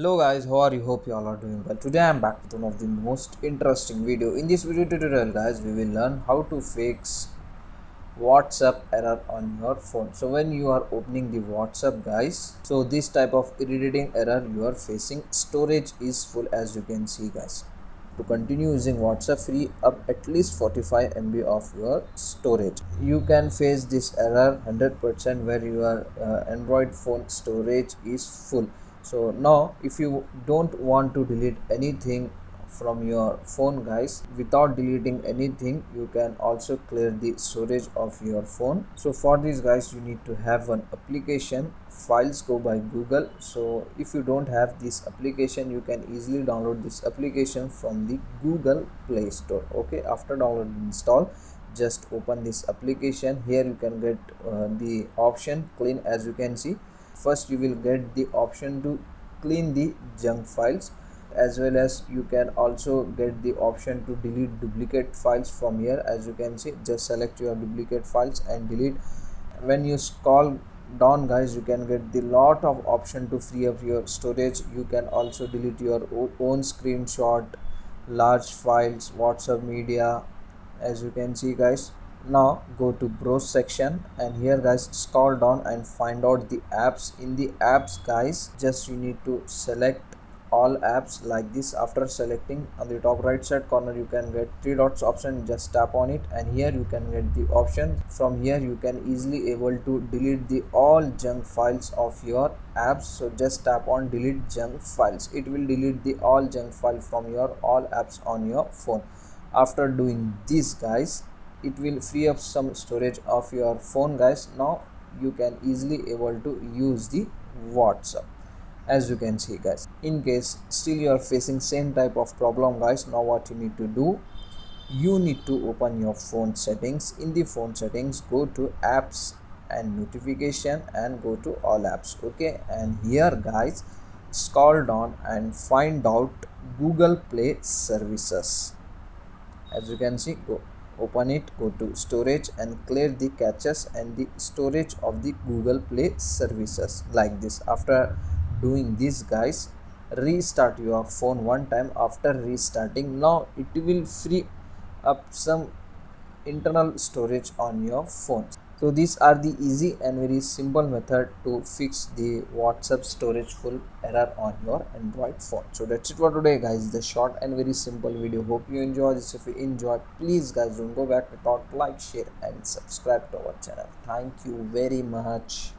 Hello guys, how are you? Hope you all are doing well. Today I am back with one of the most interesting video. In this video tutorial guys, we will learn how to fix WhatsApp error on your phone. So when you are opening the WhatsApp guys, so this type of irritating error you are facing, storage is full as you can see guys. To continue using WhatsApp, free up at least 45 MB of your storage. You can face this error 100% where your Android phone storage is full. So now if you don't want to delete anything from your phone guys, without deleting anything, you can also clear the storage of your phone. So for this guys, you need to have one application, Files Go by Google. So if you don't have this application, you can easily download this application from the Google Play Store. Okay, after download install, just open this application. Here you can get the option clean. As you can see, first you will get the option to clean the junk files, as well as you can also get the option to delete duplicate files from here. As you can see, just select your duplicate files and delete. When you scroll down guys, you can get the lot of option to free up your storage. You can also delete your own screenshot, large files, WhatsApp media. As you can see guys, now go to browse section, and here guys scroll down and find out the apps. In the apps guys, just you need to select all apps like this. After selecting, on the top right side corner you can get three dots option, just tap on it, and here you can get the option. From here you can easily able to delete the all junk files of your apps. So just tap on delete junk files. It will delete the all junk file from your all apps on your phone. After doing this guys, it will free up some storage of your phone guys. Now you can easily able to use the WhatsApp. As you can see guys, in case still you are facing same type of problem guys, now what you need to do, you need to open your phone settings. In the phone settings, go to apps and notification and go to all apps. Okay, and here guys scroll down and find out Google Play services. As you can see, go open it, go to storage and clear the caches and the storage of the Google Play services like this. After doing this guys, restart your phone one time. After restarting, now it will free up some internal storage on your phone. So these are the easy and very simple method to fix the WhatsApp storage full error on your Android phone. So that's it for today guys, the short and very simple video. Hope you enjoy this. If you enjoyed, please guys don't go back without like, share and subscribe to our channel. Thank you very much.